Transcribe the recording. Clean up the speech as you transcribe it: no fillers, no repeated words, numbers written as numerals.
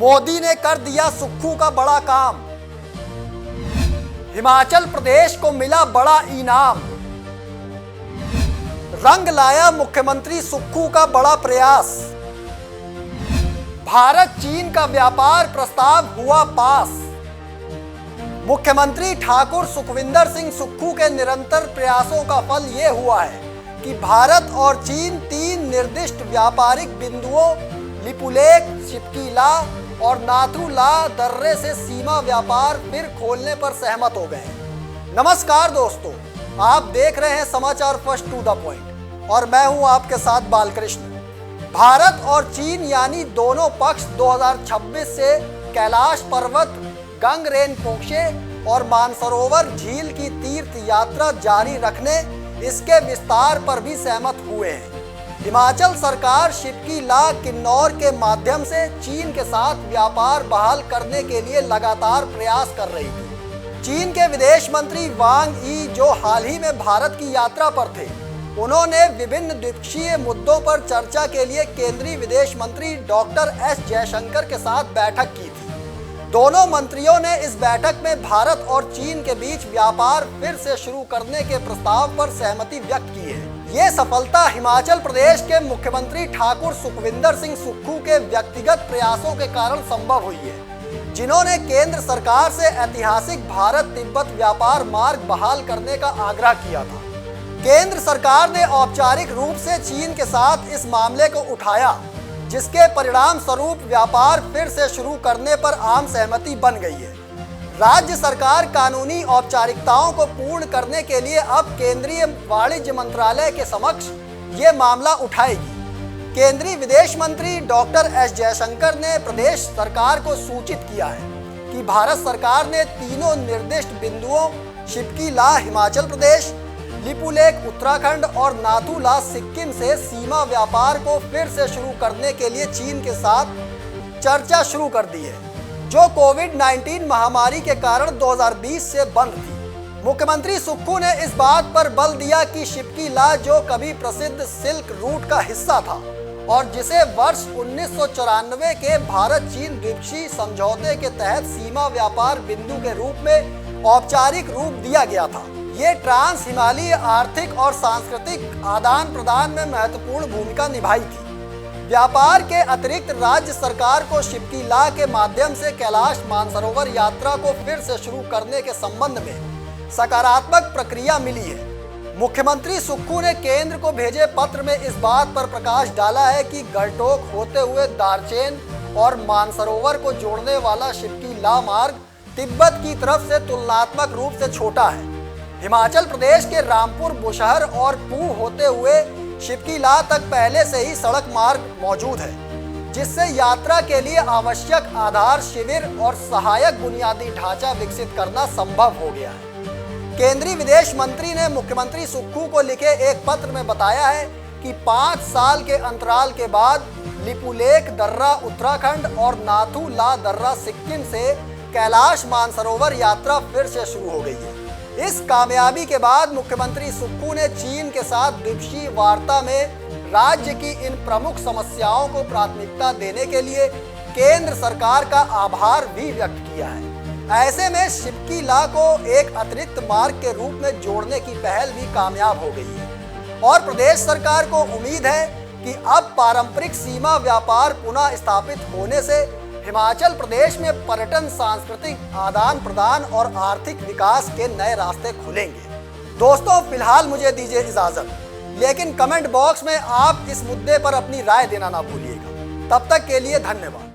मोदी ने कर दिया सुक्खू का बड़ा काम। हिमाचल प्रदेश को मिला बड़ा इनाम। रंग लाया मुख्यमंत्री सुक्खू का बड़ा प्रयास। भारत चीन का व्यापार प्रस्ताव हुआ पास। मुख्यमंत्री ठाकुर सुखविंदर सिंह सुक्खू के निरंतर प्रयासों का फल ये हुआ है कि भारत और चीन 3 निर्दिष्ट व्यापारिक बिंदुओं लिपुलेख, शिपकीला और नाथुला दर्रे से सीमा व्यापार फिर खोलने पर सहमत हो गए। नमस्कार दोस्तों, आप देख रहे हैं समाचार फर्स्ट टू द पॉइंट और मैं हूं आपके साथ बालकृष्ण। भारत और चीन यानी दोनों पक्ष 2026 से कैलाश पर्वत, गंगरेन पोंक्षे और मानसरोवर झील की तीर्थ यात्रा जारी रखने, इसके विस्तार पर भी सहमत हुए हैं। हिमाचल सरकार शिपकीला, किन्नौर के माध्यम से चीन के साथ व्यापार बहाल करने के लिए लगातार प्रयास कर रही थी। चीन के विदेश मंत्री वांग यी, जो हाल ही में भारत की यात्रा पर थे, उन्होंने विभिन्न द्विपक्षीय मुद्दों पर चर्चा के लिए केंद्रीय विदेश मंत्री डॉक्टर एस जयशंकर के साथ बैठक की थी। दोनों मंत्रियों ने इस बैठक में भारत और चीन के बीच व्यापार फिर से शुरू करने के प्रस्ताव पर सहमति व्यक्त की है। ये सफलता हिमाचल प्रदेश के मुख्यमंत्री ठाकुर सुखविंदर सिंह सुक्खू के व्यक्तिगत प्रयासों के कारण संभव हुई है, जिन्होंने केंद्र सरकार से ऐतिहासिक भारत तिब्बत व्यापार मार्ग बहाल करने का आग्रह किया था। केंद्र सरकार ने औपचारिक रूप से चीन के साथ इस मामले को उठाया, जिसके परिणाम स्वरूप व्यापार फिर से शुरू करने पर आम सहमति बन गई है। राज्य सरकार कानूनी औपचारिकताओं को पूर्ण करने के लिए अब केंद्रीय वाणिज्य मंत्रालय के समक्ष ये मामला उठाएगी। केंद्रीय विदेश मंत्री डॉक्टर एस जयशंकर ने प्रदेश सरकार को सूचित किया है कि भारत सरकार ने तीनों निर्दिष्ट बिंदुओं शिपकीला हिमाचल प्रदेश, लिपुलेख उत्तराखंड और नाथुला सिक्किम से सीमा व्यापार को फिर से शुरू करने के लिए चीन के साथ चर्चा शुरू कर दी है, जो कोविड-19 महामारी के कारण 2020 से बंद थी। मुख्यमंत्री सुक्खू ने इस बात पर बल दिया कि शिपकीला, जो कभी प्रसिद्ध सिल्क रूट का हिस्सा था और जिसे वर्ष 1994 के भारत चीन द्विपक्षीय समझौते के तहत सीमा व्यापार बिंदु के रूप में औपचारिक रूप दिया गया था, ये ट्रांस हिमालयी आर्थिक और सांस्कृतिक आदान प्रदान में महत्वपूर्ण भूमिका निभाई थी। व्यापार के अतिरिक्त राज्य सरकार को शिपकीला के माध्यम से कैलाश मानसरोवर यात्रा को फिर से शुरू करने के संबंध में सकारात्मक प्रक्रिया मिली है। मुख्यमंत्री सुक्खू ने केंद्र को भेजे पत्र में इस बात पर प्रकाश डाला है कि गलटोक होते हुए दारचेन और मानसरोवर को जोड़ने वाला शिपकीला मार्ग तिब्बत की तरफ से तुलनात्मक रूप से छोटा है। हिमाचल प्रदेश के रामपुर, बुशहर और पूह होते हुए शिपकीला तक पहले से ही सड़क मार्ग मौजूद है, जिससे यात्रा के लिए आवश्यक आधार शिविर और सहायक बुनियादी ढांचा विकसित करना संभव हो गया है। केंद्रीय विदेश मंत्री ने मुख्यमंत्री सुक्खू को लिखे एक पत्र में बताया है कि 5 साल के अंतराल के बाद लिपुलेख दर्रा उत्तराखंड और नाथुला दर्रा सिक्किम से कैलाश मानसरोवर यात्रा फिर से शुरू हो गई है। इस कामयाबी के बाद मुख्यमंत्री सुक्खू ने चीन के साथ द्विपक्षीय वार्ता में राज्य की इन प्रमुख समस्याओं को प्राथमिकता देने के लिए केंद्र सरकार का आभार भी व्यक्त किया है। ऐसे में शिपकीला को एक अतिरिक्त मार्ग के रूप में जोड़ने की पहल भी कामयाब हो गई है और प्रदेश सरकार को उम्मीद है कि अब पारंपरिक सीमा व्यापार पुनः स्थापित होने से हिमाचल प्रदेश में पर्यटन, सांस्कृतिक आदान प्रदान और आर्थिक विकास के नए रास्ते खुलेंगे। दोस्तों, फिलहाल मुझे दीजिए इजाजत, लेकिन कमेंट बॉक्स में आप इस मुद्दे पर अपनी राय देना ना भूलिएगा। तब तक के लिए धन्यवाद।